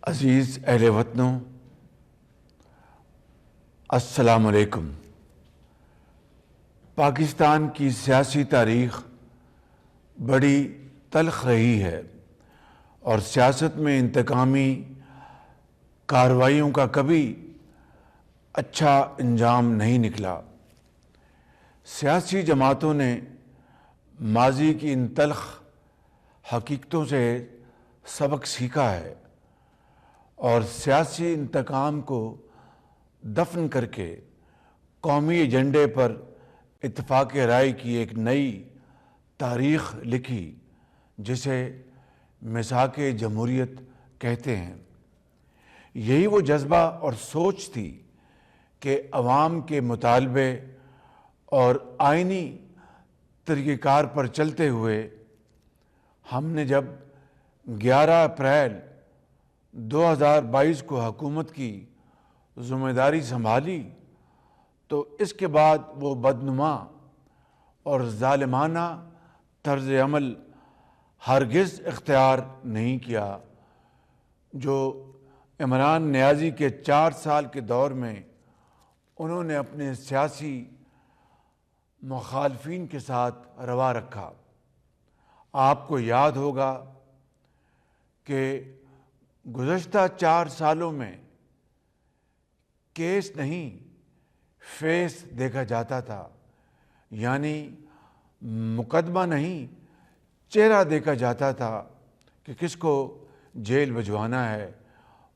عزیز اہل وطنوں، السلام علیکم۔ پاکستان کی سیاسی تاریخ بڑی تلخ رہی ہے اور سیاست میں انتقامی کارروائیوں کا کبھی اچھا انجام نہیں نکلا۔ سیاسی جماعتوں نے ماضی کی ان تلخ حقیقتوں سے سبق سیکھا ہے اور سیاسی انتقام کو دفن کر کے قومی ایجنڈے پر اتفاق رائے کی ایک نئی تاریخ لکھی جسے میثاق جمہوریت کہتے ہیں۔ یہی وہ جذبہ اور سوچ تھی کہ عوام کے مطالبے اور آئینی طریقہ کار پر چلتے ہوئے ہم نے جب 11 اپریل 2022 کو حکومت کی ذمہ داری سنبھالی تو اس کے بعد وہ بدنما اور ظالمانہ طرز عمل ہرگز اختیار نہیں کیا جو عمران نیازی کے 4 سال کے دور میں انہوں نے اپنے سیاسی مخالفین کے ساتھ روا رکھا۔ آپ کو یاد ہوگا کہ گزشتہ 4 سالوں میں کیس نہیں فیس دیکھا جاتا تھا، یعنی مقدمہ نہیں چہرہ دیکھا جاتا تھا کہ کس کو جیل بھجوانا ہے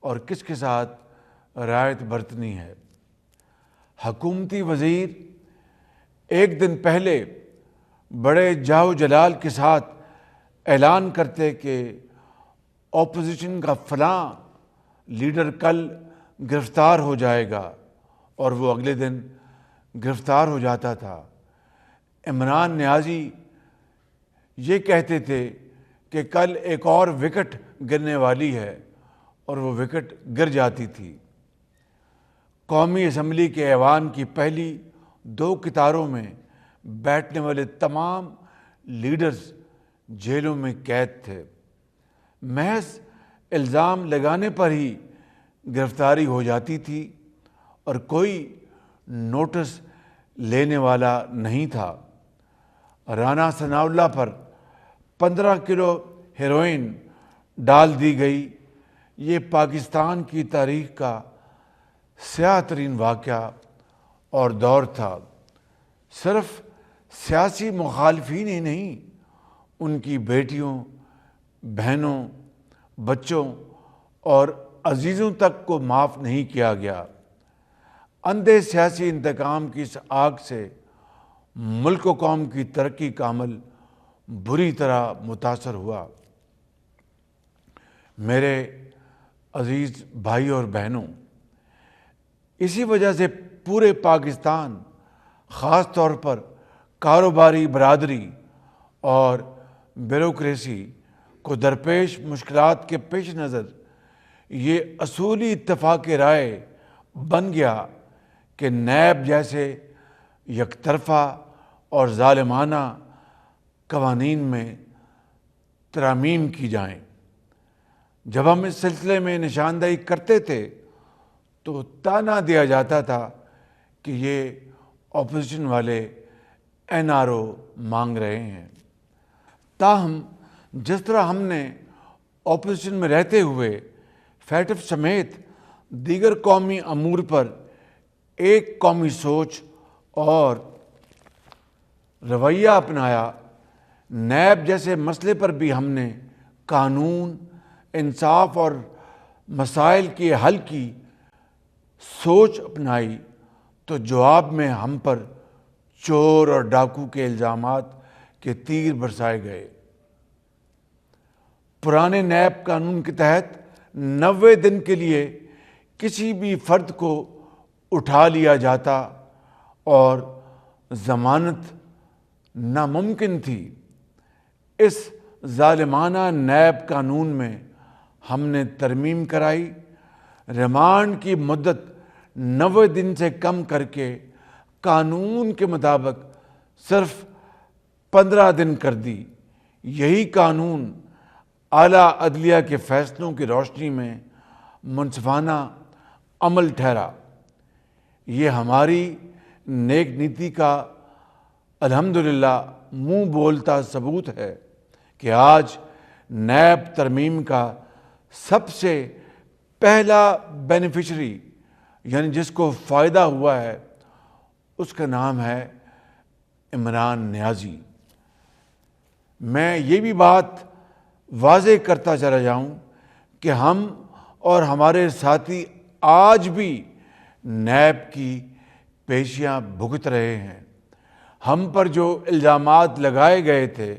اور کس کے ساتھ رعایت برتنی ہے۔ حکومتی وزیر ایک دن پہلے بڑے جاہ و جلال کے ساتھ اعلان کرتے کہ اپوزیشن کا فلاں لیڈر کل گرفتار ہو جائے گا اور وہ اگلے دن گرفتار ہو جاتا تھا۔ عمران نیازی یہ کہتے تھے کہ کل ایک اور وکٹ گرنے والی ہے اور وہ وکٹ گر جاتی تھی۔ قومی اسمبلی کے ایوان کی پہلی 2 قطاروں میں بیٹھنے والے تمام لیڈرز جیلوں میں قید تھے۔ محض الزام لگانے پر ہی گرفتاری ہو جاتی تھی اور کوئی نوٹس لینے والا نہیں تھا۔ رانا ثناءاللہ پر 15 کلو ہیروئن ڈال دی گئی۔ یہ پاکستان کی تاریخ کا سیاہ ترین واقعہ اور دور تھا۔ صرف سیاسی مخالفین ہی نہیں، ان کی بیٹیوں، بہنوں، بچوں اور عزیزوں تک کو معاف نہیں کیا گیا۔ اندھے سیاسی انتقام کی اس آگ سے ملک و قوم کی ترقی کا عمل بری طرح متاثر ہوا۔ میرے عزیز بھائی اور بہنوں، اسی وجہ سے پورے پاکستان، خاص طور پر کاروباری برادری اور بیوروکریسی کو درپیش مشکلات کے پیش نظر یہ اصولی اتفاق رائے بن گیا کہ نیب جیسے یک طرفہ اور ظالمانہ قوانین میں ترامیم کی جائیں۔ جب ہم اس سلسلے میں نشاندہی کرتے تھے تو تانا دیا جاتا تھا کہ یہ اپوزیشن والے NRO مانگ رہے ہیں۔ تاہم جس طرح ہم نے اپوزیشن میں رہتے ہوئے فیٹف سمیت دیگر قومی امور پر ایک قومی سوچ اور رویہ اپنایا، نیب جیسے مسئلے پر بھی ہم نے قانون، انصاف اور مسائل کے حل کی سوچ اپنائی تو جواب میں ہم پر چور اور ڈاکو کے الزامات کے تیر برسائے گئے۔ پرانے نیب قانون کے تحت 90 دن کے لیے کسی بھی فرد کو اٹھا لیا جاتا اور ضمانت ناممکن تھی۔ اس ظالمانہ نیب قانون میں ہم نے ترمیم کرائی، ریمانڈ کی مدت 90 دن سے کم کر کے قانون کے مطابق صرف 15 دن کر دی۔ یہی قانون اعلیٰ عدلیہ کے فیصلوں کی روشنی میں منصفانہ عمل ٹھہرا۔ یہ ہماری نیک نیتی کا الحمدللہ منہ بولتا ثبوت ہے کہ آج نیب ترمیم کا سب سے پہلا بینیفیشری یعنی جس کو فائدہ ہوا ہے اس کا نام ہے عمران نیازی۔ میں یہ بھی بات واضح کرتا چلا جاؤں کہ ہم اور ہمارے ساتھی آج بھی نیب کی پیشیاں بھگت رہے ہیں۔ ہم پر جو الزامات لگائے گئے تھے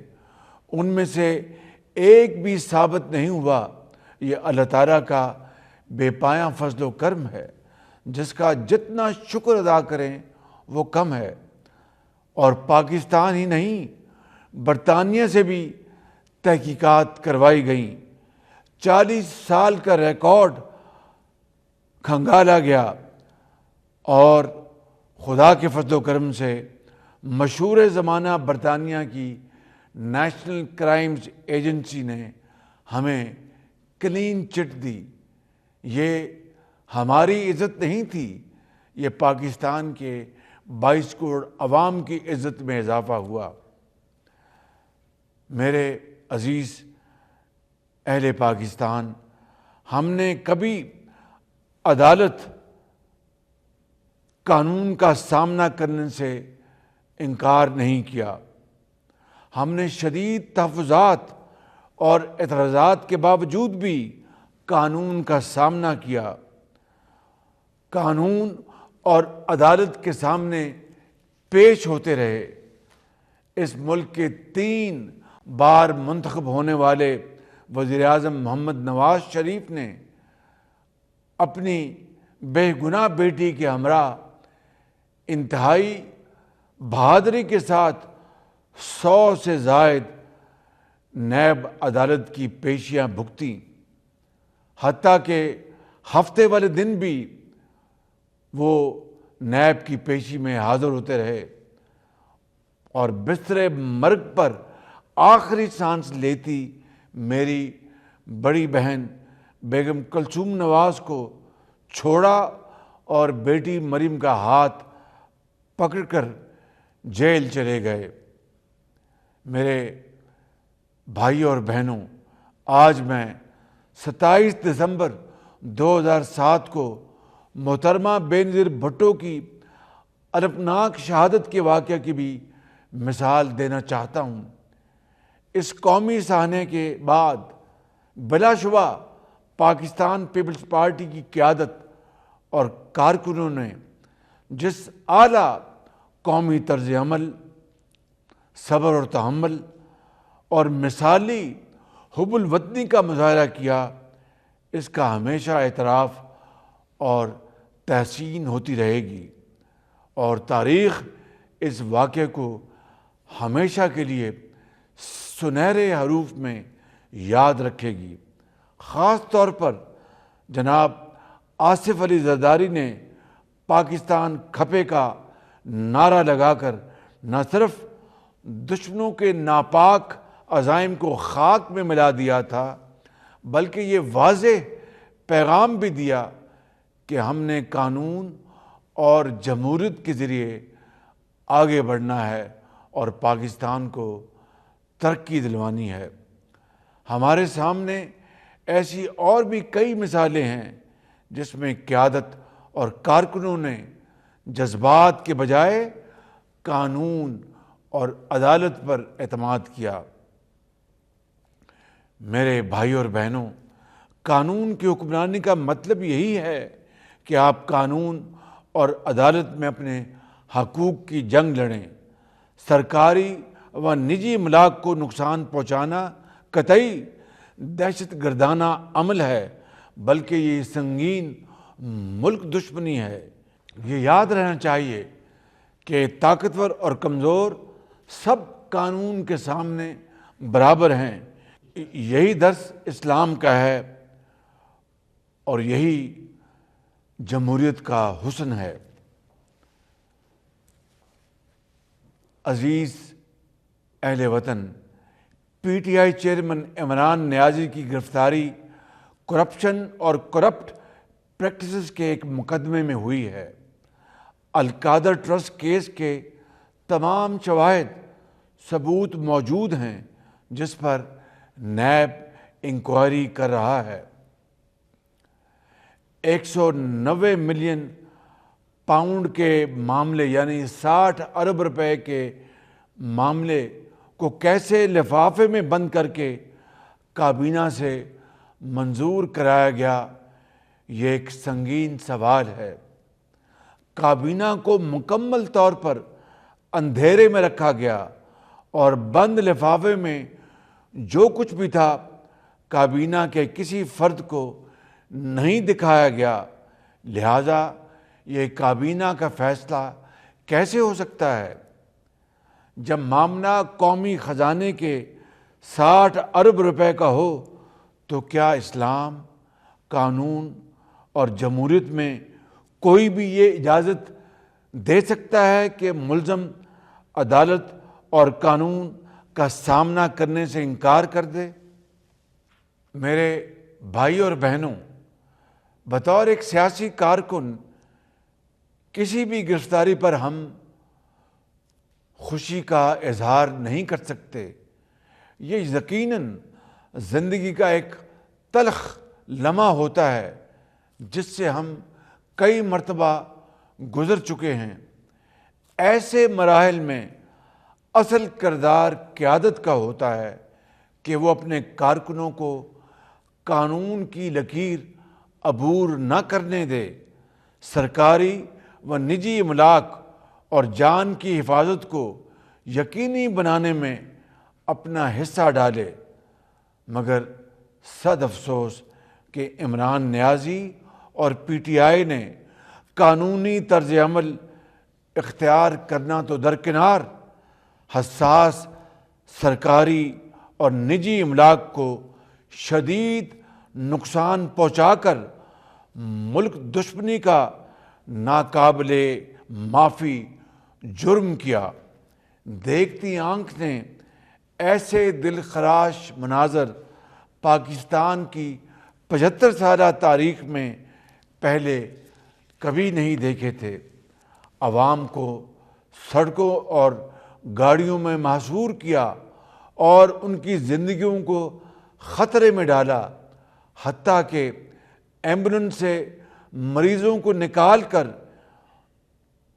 ان میں سے ایک بھی ثابت نہیں ہوا۔ یہ اللہ تعالیٰ کا بے پایاں فضل و کرم ہے جس کا جتنا شکر ادا کریں وہ کم ہے۔ اور پاکستان ہی نہیں برطانیہ سے بھی تحقیقات کروائی گئیں، 40 سال کا ریکارڈ کھنگالا گیا اور خدا کے فضل و کرم سے مشہور زمانہ برطانیہ کی نیشنل کرائمز ایجنسی نے ہمیں کلین چٹ دی۔ یہ ہماری عزت نہیں تھی، یہ پاکستان کے 22 کروڑ عوام کی عزت میں اضافہ ہوا۔ میرے عزیز اہل پاکستان، ہم نے کبھی عدالت قانون کا سامنا کرنے سے انکار نہیں کیا۔ ہم نے شدید تحفظات اور اعتراضات کے باوجود بھی قانون کا سامنا کیا۔ قانون اور عدالت کے سامنے پیش ہوتے رہے۔ اس ملک کے 3 بار منتخب ہونے والے وزیر اعظم محمد نواز شریف نے اپنی بے گناہ بیٹی کے ہمراہ انتہائی بہادری کے ساتھ 100 سے زائد نیب عدالت کی پیشیاں بھگتیں، حتیٰ کہ ہفتے والے دن بھی وہ نیب کی پیشی میں حاضر ہوتے رہے اور بستر مرگ پر آخری سانس لیتی میری بڑی بہن بیگم کلثوم نواز کو چھوڑا اور بیٹی مریم کا ہاتھ پکڑ کر جیل چلے گئے۔ میرے بھائی اور بہنوں، آج میں 27 دسمبر 2007 کو محترمہ بینظیر بھٹو کی الفناک شہادت کے واقعہ کی بھی مثال دینا چاہتا ہوں۔ اس قومی سانحے کے بعد بلا شبہ پاکستان پیپلز پارٹی کی قیادت اور کارکنوں نے جس اعلیٰ قومی طرز عمل، صبر اور تحمل اور مثالی حب الوطنی کا مظاہرہ کیا، اس کا ہمیشہ اعتراف اور تحسین ہوتی رہے گی، اور تاریخ اس واقعے کو ہمیشہ کے لیے سنہرے حروف میں یاد رکھے گی۔ خاص طور پر جناب آصف علی زرداری نے پاکستان کھپے کا نعرہ لگا کر نہ صرف دشمنوں کے ناپاک عزائم کو خاک میں ملا دیا تھا، بلکہ یہ واضح پیغام بھی دیا کہ ہم نے قانون اور جمہوریت کے ذریعے آگے بڑھنا ہے اور پاکستان کو ترقی دلوانی ہے۔ ہمارے سامنے ایسی اور بھی کئی مثالیں ہیں جس میں قیادت اور کارکنوں نے جذبات کے بجائے قانون اور عدالت پر اعتماد کیا۔ میرے بھائی اور بہنوں، قانون کی حکمرانی کا مطلب یہی ہے کہ آپ قانون اور عدالت میں اپنے حقوق کی جنگ لڑیں۔ سرکاری و نجی املاک کو نقصان پہنچانا قطعی دہشت گردانہ عمل ہے، بلکہ یہ سنگین ملک دشمنی ہے۔ یہ یاد رہنا چاہیے کہ طاقتور اور کمزور سب قانون کے سامنے برابر ہیں۔ یہی درس اسلام کا ہے اور یہی جمہوریت کا حسن ہے۔ عزیز اہل وطن، P T I chairman Imran Niazi کی گرفتاری کرپشن اور کرپٹ پریکٹسز کے ایک مقدمے میں ہوئی ہے۔ القادر ٹرسٹ کیس کے تمام شواہد ثبوت موجود ہیں جس پر نیب انکوائری کر رہا ہے۔ 190 ملین پاؤنڈ کے معاملے یعنی 60 ارب روپے کے معاملے کو کیسے لفافے میں بند کر کے کابینہ سے منظور کرایا گیا، یہ ایک سنگین سوال ہے۔ کابینہ کو مکمل طور پر اندھیرے میں رکھا گیا اور بند لفافے میں جو کچھ بھی تھا کابینہ کے کسی فرد کو نہیں دکھایا گیا، لہذا یہ کابینہ کا فیصلہ کیسے ہو سکتا ہے؟ جب معاملہ قومی خزانے کے 60 ارب روپے کا ہو تو کیا اسلام، قانون اور جمہوریت میں کوئی بھی یہ اجازت دے سکتا ہے کہ ملزم عدالت اور قانون کا سامنا کرنے سے انکار کر دے؟ میرے بھائی اور بہنوں، بطور ایک سیاسی کارکن کسی بھی گرفتاری پر ہم خوشی کا اظہار نہیں کر سکتے۔ یہ یقیناً زندگی کا ایک تلخ لمحہ ہوتا ہے جس سے ہم کئی مرتبہ گزر چکے ہیں۔ ایسے مراحل میں اصل کردار قیادت کا ہوتا ہے کہ وہ اپنے کارکنوں کو قانون کی لکیر عبور نہ کرنے دے، سرکاری و نجی املاک اور جان کی حفاظت کو یقینی بنانے میں اپنا حصہ ڈالے۔ مگر صد افسوس کہ عمران نیازی اور پی ٹی آئی نے قانونی طرز عمل اختیار کرنا تو درکنار، حساس سرکاری اور نجی املاک کو شدید نقصان پہنچا کر ملک دشمنی کا ناقابل معافی جرم کیا۔ دیکھتی آنکھ نے ایسے دل خراش مناظر پاکستان کی 75 سالہ تاریخ میں پہلے کبھی نہیں دیکھے تھے۔ عوام کو سڑکوں اور گاڑیوں میں محصور کیا اور ان کی زندگیوں کو خطرے میں ڈالا، حتیٰ کہ ایمبولینس سے مریضوں کو نکال کر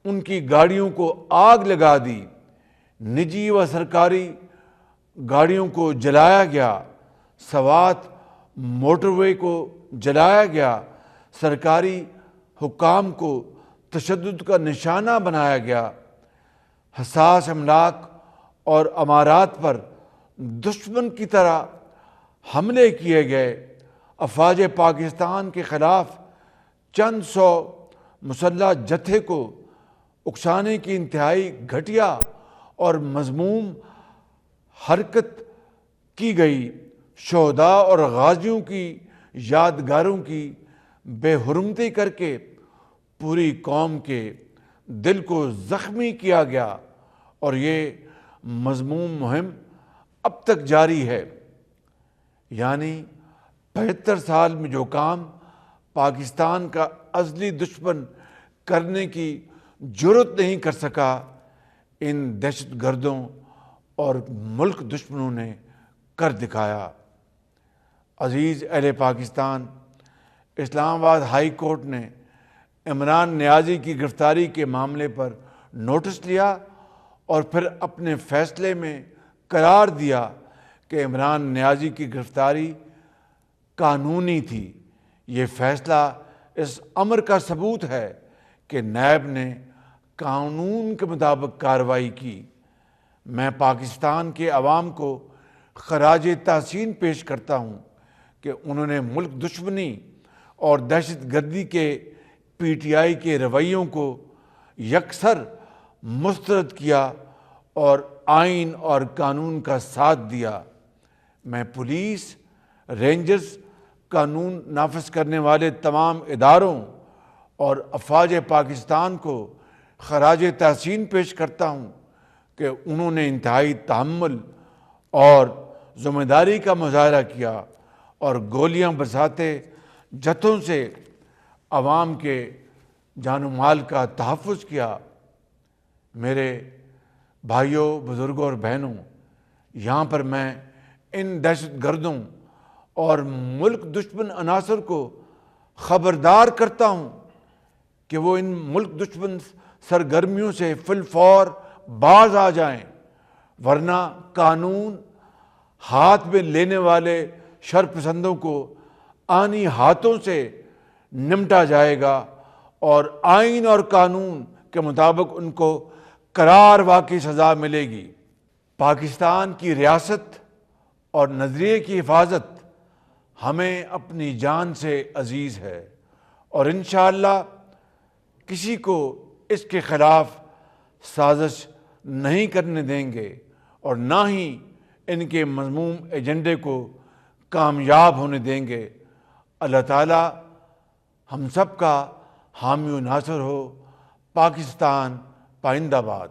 ان کی گاڑیوں کو آگ لگا دی، نجی و سرکاری گاڑیوں کو جلایا گیا، سوات موٹر وے کو جلایا گیا، سرکاری حکام کو تشدد کا نشانہ بنایا گیا، حساس املاک اور امارات پر دشمن کی طرح حملے کیے گئے، افواج پاکستان کے خلاف چند سو مسلح جتھے کو اکسانے کی انتہائی گھٹیا اور مذموم حرکت کی گئی، شہداء اور غازیوں کی یادگاروں کی بے حرمتی کر کے پوری قوم کے دل کو زخمی کیا گیا، اور یہ مذموم مہم اب تک جاری ہے۔ یعنی 75 سال میں جو کام پاکستان کا ازلی دشمن کرنے کی جرت نہیں کر سکا، ان دہشت گردوں اور ملک دشمنوں نے کر دکھایا۔ عزیز اہل پاکستان، اسلام آباد ہائی کورٹ نے عمران نیازی کی گرفتاری کے معاملے پر نوٹس لیا اور پھر اپنے فیصلے میں قرار دیا کہ عمران نیازی کی گرفتاری قانونی تھی۔ یہ فیصلہ اس امر کا ثبوت ہے کہ نیب نے قانون کے مطابق کارروائی کی۔ میں پاکستان کے عوام کو خراج تحسین پیش کرتا ہوں کہ انہوں نے ملک دشمنی اور دہشت گردی کے پی ٹی آئی کے رویوں کو یکسر مسترد کیا اور آئین اور قانون کا ساتھ دیا۔ میں پولیس، رینجرز، قانون نافذ کرنے والے تمام اداروں اور افواج پاکستان کو خراج تحسین پیش کرتا ہوں کہ انہوں نے انتہائی تحمل اور ذمہ داری کا مظاہرہ کیا اور گولیاں برساتے جتھوں سے عوام کے جان و مال کا تحفظ کیا۔ میرے بھائیوں، بزرگوں اور بہنوں، یہاں پر میں ان دہشت گردوں اور ملک دشمن عناصر کو خبردار کرتا ہوں کہ وہ ان ملک دشمن سرگرمیوں سے فی الفور باز آ جائیں، ورنہ قانون ہاتھ میں لینے والے شرپسندوں کو آنی ہاتھوں سے نمٹا جائے گا اور آئین اور قانون کے مطابق ان کو کرار واقعی سزا ملے گی۔ پاکستان کی ریاست اور نظریے کی حفاظت ہمیں اپنی جان سے عزیز ہے، اور انشاءاللہ کسی کو اس کے خلاف سازش نہیں کرنے دیں گے، اور نہ ہی ان کے مذموم ایجنڈے کو کامیاب ہونے دیں گے۔ اللہ تعالی ہم سب کا حامی و ناصر ہو۔ پاکستان پائندہ باد۔